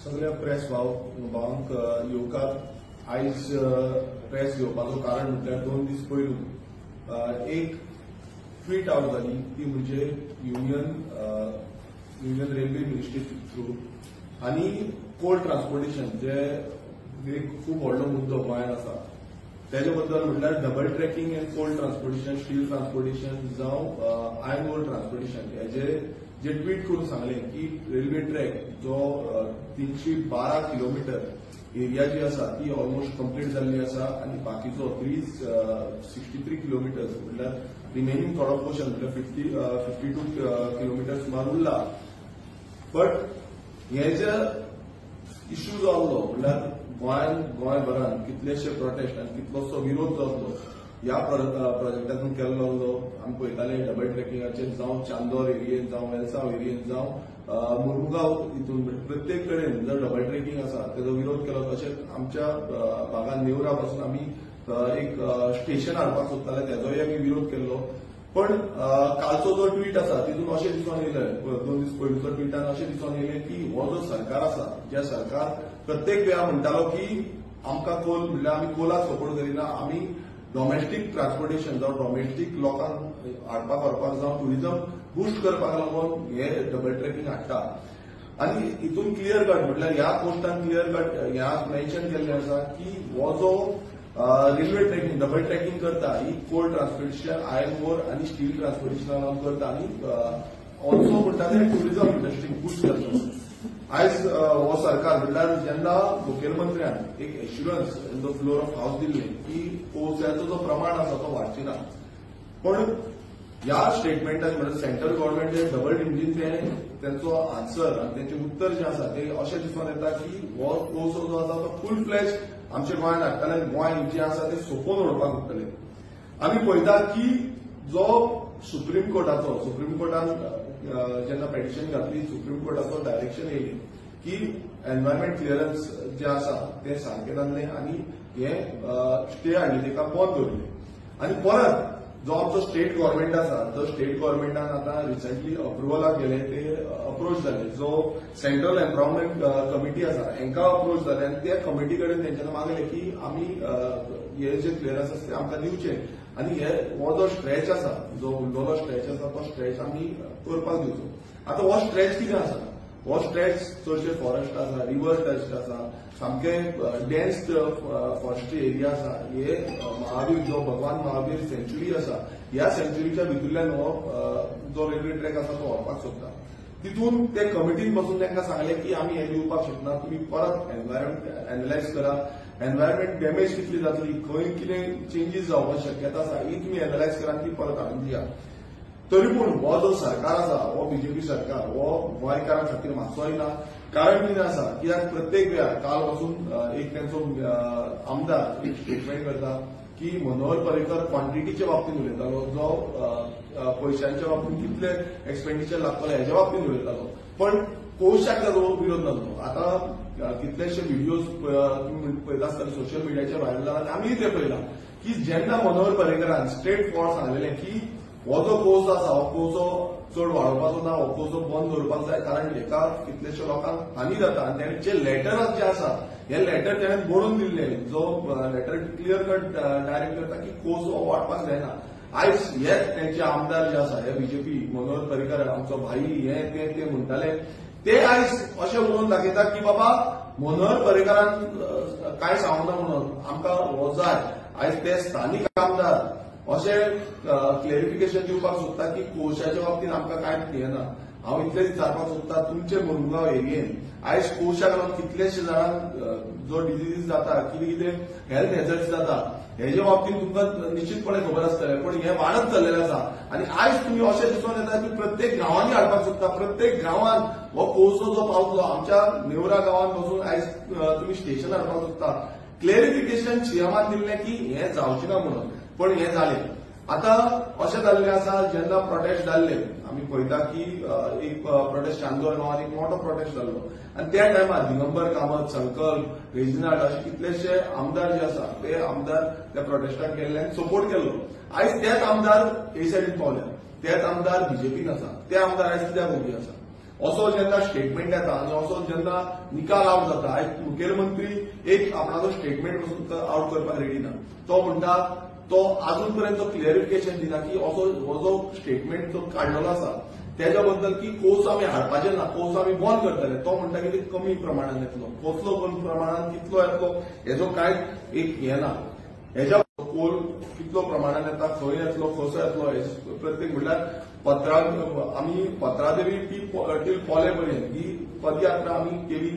सगळ्या प्रेस भावांक येवकार आयज प्रेस घेवपाचो कारण म्हटल्यार 2 दीस पयलू एक ट्वीट आवट जाली ती म्हणजे युनियन रेल्वे मिनिस्ट्री थ्रू आनी कोल ट्रान्सपोर्टेशन जे एक खूप व्हडलो मुद्दो गोंयांत आसा तेजे बद्दल म्हटल्यार double tracking and coal transportation steel transportation जावं आयर्न ओर ट्रान्सपोर्टेशन हेजे जे ट्वीट करून सांगले की रेल्वे ट्रॅक जो 312 किलोमीटर एरिया जी आसा ती ऑलमोस्ट कंप्लीट जाल्ली आसा आनी बाकीचो 63 किलोमिटर्स म्हटल्यार रिमेनिंग थोडो पोर्शन म्हटल्यार 52 किलोमिटर सुमार उरला. बट हे जे इश्यू जो आसलो म्हटल्यार गोंयभरान कितलेशे प्रोटेस्ट आनी कितलोसो विरोध जो आसलो ह्या प्रोजेक्टातून केल्लो आसलो. आमी पळयताले डबल ट्रॅकिंगाचेर जावं चांदोर एरियेन जावं वेलसांव एरियेन जावं मुरमुगांव हितून प्रत्येक कडेन जर डबल ट्रॅकिंग आसा तेजो विरोध केलो. तशेंच आमच्या भागात नेवरा पासून आमी एक स्टेशन हाडपाक सोदताले तेजोय आमी विरोध केल्लो. पण कालचो जो ट्वीट आसा तितून अशें दिसून येयलें 2 दीस पयलींचो ट्विटान अशें दिसून येयलें की हो जो सरकार आसा जे सरकार प्रत्येक वेळा म्हणटालो की आमकां कोल म्हणल्यार आमी कोलाक सपोर्ट करिना आमी डॉमेस्टीक ट्रान्सपोर्टेशन जावं डॉमेस्टीक लोकांक हाडपाक व्हरपाक जावं ट्युरिजम बुस्ट करपाक लागून हे डबल ट्रॅकिंग हाडटा. आनी हितून क्लियर कट म्हटल्यार ह्या पोस्टान क्लियर कट ह्या मेन्शन केल्लें आसा की हो जो रेल्वे ट्रॅकिंग डबल ट्रॅकिंग करता ही कोल ट्रान्सपोर्टेशन आयर्न ओर आनी स्टील ट्रान्सपोर्टेशन करता आनी ऑल्सो म्हणटा ते ट्युरिजम इंडस्ट्रीक बुस्ट करता. आयज हो सरकार म्हटल्यार जेन्ना मुखेलमंत्र्यान एक assurance in the floor of हावस दिल्लें की कोळशाचो जो प्रमाण आसा तो वाडची ना. पण ह्या स्टेटमेंटान म्हणजे सेंट्रल गव्हर्नमेंट जे डबल इंजीन तेंचो आन्सर आनी तेंचें उत्तर जें आसा तें अशें दिसून येता की हो कोळसो जो आसा तो फूल फ्लॅज आमच्या गोंयांत हाडटले आनी गोंय जें आसा तें सोंपोवन उडोवपाक सोदतले. आमी पळयतात की जो सुप्रीम कोर्टान जेन्ना पेटिशन घातली सुप्रीम कोर्टाचो डायरेक्शन येयलें की एनवायरमेंट क्लियरन्स जे आसा ते सारके जाल्ले आनी हे स्टे हाडली तेका बंद दवरले. आनी परत जो आमचो स्टेट गव्हर्नमेंट आसा जो स्टेट गव्हर्नमेंटान आतां रिसंटली अप्रुवलाक गेले ते अप्रोच जाले जो सेंट्रल एनवायरमेंट कमिटी आसा हांकां अप्रोच जाले आनी त्या कमिटी कडेन तेंच्यांनी मागले की आमी हे जे क्लियरन्स आसा ते आमकां दिवचे आनी हो जो स्ट्रेच आसा जो उरलेलो स्ट्रेच आसा तो स्ट्रेच आमी करपाक दिवचो. आतां हो स्ट्रेच कितें आसा हो स्ट्रेच चडशे फॉरेस्ट आसा रिवर टच आसा सामके डेन्स फॉरेस्ट्री एरिया आसा. हे महावीर जो भगवान महावीर सेंच्युरी आसा ह्या सेंच्युरीच्या भितरल्यान हो जो रेल्वे ट्रॅक आसा तो व्हरपाक सोदता. तितून ते कमिटीन बसून तांकां सांगले की आमी हे दिवपाक शकना तुमी परत एनवायरमेंट एनालायज करा एनवायरमेंट डॅमेज कितली जातली खंय कितें चेंजीस जावपाची शक्यता आसा ही तुमी एनालायज करा ती परत हाडून दिया. तरी पूण हो जो सरकार आसा हो बीजेपी सरकार हो गोंयकारां खातीर मातसोय ना. कारण कितें आसा कित्याक प्रत्येक वेळार काल पासून एक तांचो आमदार एक स्टेटमेंट करता की मनोहर पर्रीकर क्वांटिटीच्या बाबतींत उलयतालो जो पयशांच्या बाबतींत कितले एक्सपेंडिचर लागतले हेच्या बाबतींत उलयतालो. पण कोळशाक ताजो विरोध नासलो. आतां कितलेशे व्हिडिओज तुमी पळयता आसतले सोशल मिडियाचेर व्हायरल जाला आनी आमी ते पळयला की जेन्ना मनोहर पर्रीकरान स्ट्रेट फॉर्ड सांगलेलें की हो जो कोळसो आसा हो कोळसो चड वाडोवपाचो ना हो कोळसो बंद दवरपाक जाय कारण हेका कितलेशे लोकांक हानी जाता आनी तेणे जे लेटर जे आसा हे लेटर तेणें बरोवन दिल्ले जो लेटर क्लियर कट डायरेक्ट करता की कोळसो वाडपाक जायना. आयज हे तेंचे आमदार जे आसा हे बीजेपी मनोहर पर्रीकर आमचो भाई हे ते म्हणटाले ते आयज अशें उलोवन दाखयता की बाबा मनोहर पर्रीकरान कांय सांगना म्हणून आमकां हो जाय. आयज ते स्थानीक आमदार अशें क्लेरिफिकेशन दिवपाक सोदता की कोळशाच्या बाबतींत आमकां कांयच येना. हांव इतलें विचारपाक सोदता तुमचे मुरमुगांव एरियेन आयज कोळशाक लागून कितलेशे जाणांक जो डिजीज जाता कितें कितें हेल्थ हॅजर्ड्स जाता हेजे बाबतींत तुमकां निश्चितपणे खबर आसतलें. पण हें वाडत चल्लेलें आसा आनी आयज तुमी अशें दिसून येता की प्रत्येक गांवांनी हाडपाक सोदता. प्रत्येक गांवांत हो कोळसो जो पावतलो आमच्या नेवरा गांवांत बसून आयज तुमी स्टेशन हाडपाक सोदता. क्लेरिफिकेशन सीएमान दिल्लें की हें जावचें ना म्हणून पण हें जालें. आतां अशें जाल्लें आसा जेन्ना प्रोटेस्ट जाल्ले आमी पळयता की एक प्रोटेस्ट चांदोर गांवांत एक मोठो प्रोटेस्ट जाल्लो आनी त्या टायमार दिगंबर कामत संकल्प रेजिनाल्ड अशे कितलेशे आमदार जे आसा ते आमदार त्या प्रोटेस्टाक गेल्ले आनी सपोर्ट केल्लो. आयज तेच आमदार हे सायडीन पावल्यात तेच आमदार बीजेपीन आसा ते आमदार आयज कित्याक उबे आसा असो जेन्ना स्टेटमेंट येता आनी असो जेन्ना निकाल आवट जाता, आयज मुखेलमंत्री एक आपणाचो स्टेटमेंट पसून आवट करपाक रेडी ना. तो म्हणटा तो अजून पर्यंत क्लिअरिफिकेशन दिना की असो हो जो स्टेटमेंट तो काडलेलो आसा त्याच्या बद्दल की कोर्स आमी हाडपाचे ना, कोर्स आमी बंद करतले. तो म्हणटा की ते कमी प्रमाणात येतलो, कसलो कमी प्रमाणात कितलो येतलो हेजो कांय एक हे ना. हेच्या कोल कितलो प्रमाणात येता, खंय येतलो, कसो येतलो हे प्रत्येक म्हणल्यार पत्रां आमी पत्रादेवी टील पोले पर्यंत ही पदयात्रा आमी केली,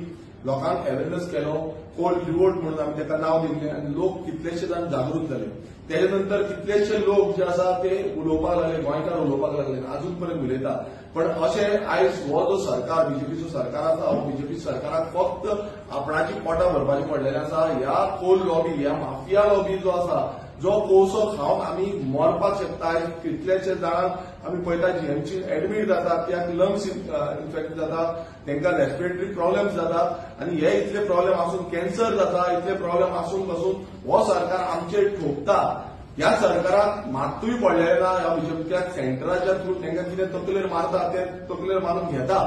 लोकांक अवेरनेस केलो, कोल रिवोल्ट म्हणून आमी ताका नांव दिल्लें आनी लोक कितलेशे जाण जागृत जाले. तेजे नंतर कितलेशे लोक जे आसा ते उलोवपाक लागले, गोंयकार उलोवपाक लागले, अजून पर्यंत उलयता. पण अशें आयज हो जो सरकार बीजेपीचो सरकार आसा, हो बीजेपी सरकाराक फक्त आपणाची पोटां भरपाचें पडलेलें आसा. ह्या कोल लॉबी, ह्या माफिया लॉबी जो आसा, जो कोळसो खावन आमी मरपाक शकता. कितलेशे जाणांक आमी पळयता जीएमसी एडमीट जातात, कित्याक लंग्स इन्फेक्ट जाता, तांकां रेस्पिरेटरी प्रॉब्लेम्स जातात आनी हे इतले प्रॉब्लेम आसून कॅन्सर जाता, इतले प्रॉब्लेम आसून पासून हो सरकार आमचेर ठोकता. ह्या सरकाराक मात्तूय पडलेलें ना. ह्या बीजेपीच्या सेंटराच्या थ्रू तांकां कितें तकलेर मारता ते तकलेर मारून घेता.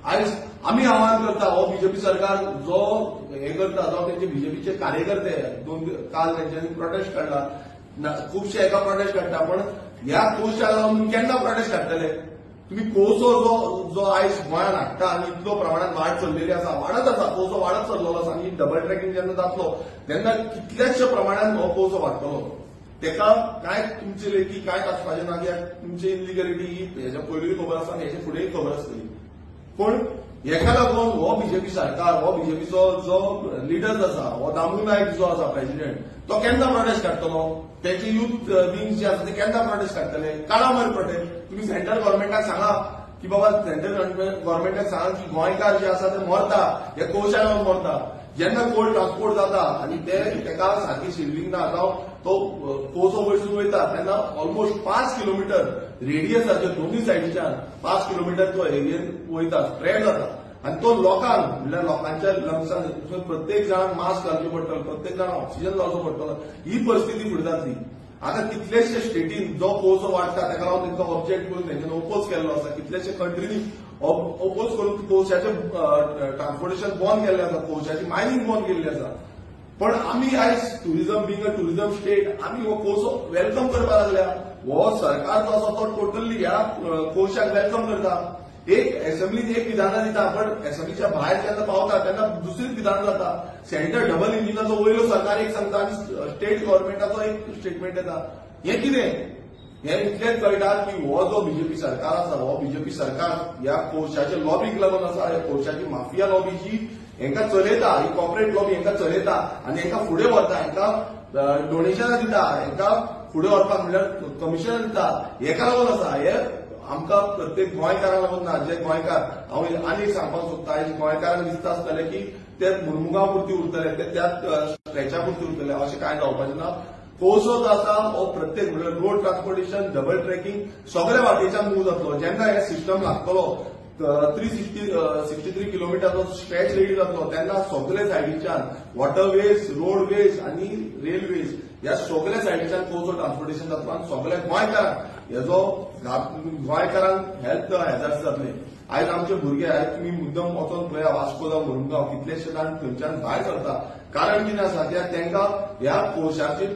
आयज आमी आव्हान करता, हो बीजेपी सरकार जो हे करता, जो तेंचे बीजेपीचे कार्यकर्ते काल तेंच्यांनी प्रोटेस्ट काडला, खुबशे एका प्रोटेस्ट काडटा, पण ह्या कोशाक लागून केन्ना प्रोटेस्ट काडटले? तुम्ही कोळसो जो आयज गोंयांत हाडटा आनी इतलो प्रमाणात वाड चल्लेली आसा, वाडत आसा, कोळसो वाडत चल्लेलो आसा आनी डबल ट्रॅकिंग जेन्ना जातलो तेन्ना कितल्याशे प्रमाणात हो कोळसो वाडटलो. तेका कांय तुमचे लेखी कांय आसपाचें ना, कित्याक तुमची इलिगॅलिटी ही हेच्या पयलींय खबर आसा आनी हेच्या फुडेंय खबर आसतली. पण हेका लागून हो बीजेपी सरकार, हो बीजेपीचो जो लिडर आसा, हो दामू नायक जो आसा प्रेसिडेंट, तो केन्ना प्रोटेस्ट काडटलो? त्याचे युथ विंग्स जे आसा ते केन्ना प्रोटेस्ट काडटले? काडा मरे प्रोटेस्ट. तुम्ही सेंट्रल गव्हर्मेंटाक सांगा की बाबा, सेंट्रल गव्हर्मेंटाक सांगा की गोंयकार जे आसा ते मरता, हे कोळशा लागून मरता. जेन्ना कोल ट्रान्सपोर्ट जाता आनी तेका सारकी शिल्डिंग ना जावं तो कोळसो वयरसून वयता तेन्ना ऑलमोस्ट 5 किलोमीटर रेडियसाचेर दोनूय सायडीच्यान 5 किलोमीटर तो एरियेन वयता, स्प्रेड जाता. आनी तो लोकांक म्हणल्यार लोकांच्या लंग्सान प्रत्येक जाणांक मास्क घालचें पडटलें, प्रत्येक जाणांक ऑक्सिजन लावचो पडटलो. ही परिस्थिती फुडें जातली. आता कितलेशे स्टेटीन जो कोळसो वाडटा ताका लागून तांकां ऑब्जेक्ट करून तांच्यानी ओपोज केल्लो आसा. कितलेशे कंट्रीनी ओपोज करून कोळशाचें ट्रान्सपोर्टेशन बंद केल्लें आसा, कोळशाची मायनिंग बंद केल्ली आसा. पण आमी आयज tourism being a tourism state आमी हो कोळसो वेलकम करपाक लागल्या. हो सरकार जो आसा तो टोटली ह्या कोळशाक वेलकम करता. एक असेंब्लीत एक विधानां दिता, पण असेंब्लीच्या भायर जेन्ना पावता तेन्ना दुसरीच विधान जाता. सेंटर डबल इंजिनाचो वयलो सरकार एक सांगता आनी स्टेट गव्हर्मेंटाचो एक स्टेटमेंट येता. हें कितें? हें इतलेंच कळटा की हो जो बीजेपी सरकार आसा, हो बीजेपी सरकार ह्या कोळशाच्या लॉबीक लागून आसा. ह्या कोळशाची माफिया लॉबी जी हांकां चलयता, ही कॉर्पोरेट लॉबी हांकां चलयता आनी हांकां फुडें व्हरता, हांकां डोनेशनां दिता, हांकां फुडें व्हरपाक म्हणल्यार कमिशनां दिता. हेका लागून आसा. हे आमकां प्रत्येक गोंयकाराक लागून ना. जे गोंयकार, हांव आनीक सांगपाक सोदता, आयज गोंयकारांक दिसता आसतलें की ते मुरमुगांव पुरती उरतले, ते त्याच स्ट्रेचा पुरती उरतले, अशें कांय जावपाचें ना. कोळसो जो आसा हो प्रत्येक म्हणल्यार रोड ट्रान्सपोर्टेशन, डबल ट्रॅकिंग सगळ्या वाटेच्यान मूव जातलो. जेन्ना हे सिस्टम लागतलो 363 किलोमिटरचो स्ट्रेच रेडी जातलो तेन्ना सगळे सायडीच्यान वॉटरवेज, रोडवेज आनी रेल्वेज ह्या सगळ्या सायडीच्यान कोळसो ट्रान्सपोर्टेशन जातलो आनी सगळ्या गोंयकारांक हेजो गोंयकारांक हेल्थ हॅजार्ड्स जातले. आयज आमचे भुरगे, आयज तुमी मुद्दम वचोन पळया वास्को जावं मुरमुगांव, कितलेशे जाण थंयच्यान भायर सरता. कारण कितें आसा, कित्याक तांकां ह्या कोळशाचे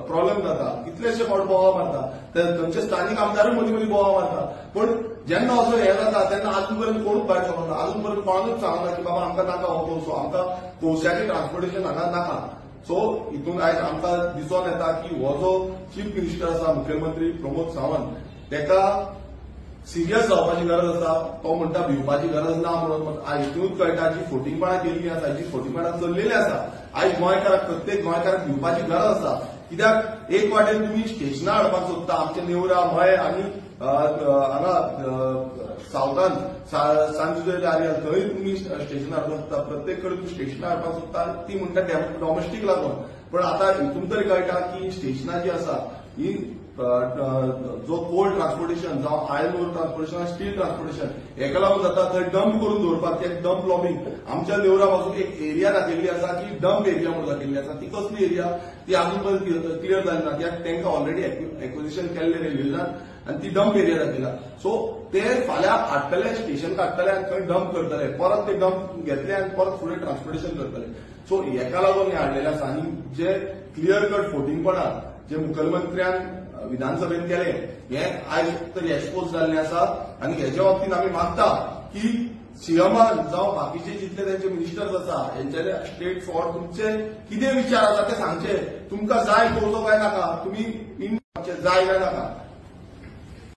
प्रॉब्लेम जाता. कितलेशे फावट बोवाळ मारता, थंयचे स्थानीक आमदारूय मदीं मदीं बोवाळ मारता. पण जेन्ना असो हे जाता तेन्ना आजून पर्यंत कोणूच भायर सरना, आजून पर्यंत कोणानूच सांगना की बाबा आमकां नाका हो कोळसो, आमकां कोळशाचें ट्रान्सपोर्टेशन हांगा नाका. सो हितून आयज आमकां दिसून येता की हो जो चीफ मिनिस्टर आसा, मुखेलमंत्री प्रमोद सावंत, ताका सिरियस जावपाची गरज आसा. तो म्हणटा भिवपाची गरज ना म्हणून. हितूनच कळटा जी फोटिंगपणां केल्ली आसा, जी फोटिंगपणां चल्लेली आसा, आयज गोंयकाराक, प्रत्येक गोंयकाराक भिवपाची गरज आसा. कित्याक एक वाटेन तुमी स्टेशनां हाडपाक सोदता, आमचे नेवरा, मय आनी हांगा सावथान सांजुजे आर्या थंय तुमी स्टेशनां हाडपाक सोदता. प्रत्येक कडेन तुमी स्टेशनां हाडपाक सोदता, ती म्हणटा डॉमेस्टीक लागून. पण आतां हितून तरी कळटा की स्टेशनां जी आसा ही जो कोल्ड ट्रान्सपोर्टेशन जावं iron ore transportation steel transportation हेका लागून जाता थंय डंप करून दवरपाक एक डंप लॉबिंग आमच्या देवरा बाजूक एक एरिया दाखयल्ली आसा की डंप एरिया म्हणून दाखयल्ली आसा ती कसली एरिया ती अजून पर्यंत क्लियर जाली ना कित्याक तांकां ऑलरेडी एक्विजिशन केल्ले रेल्वेजान आणि ती डंप एरिया दाखयला सो ते फाल्यां हाडटले स्टेशन काडटले आनी थंय डंप करतले परत ते डंप घेतले आनी परत फुडें ट्रान्सपोर्टेशन करतले सो हेका लागून हे हाडलेले आसा आनी जे क्लियर कट फोटिंगपणा जे मुखेलमंत्र्यान विधानसभेत केले हे आयज तर एक्सपोज जाल्ले आसा आनी हेच्या बाबतींत आमी मागता की सीएमान जावं बाकीचे जितले तांचे मिनिस्टर्स आसा हेंचे स्टेट फॉर तुमचे कितें विचार आसा ते सांगचे तुमकां जाय करचो काय नाका तुमी जाय काय नाका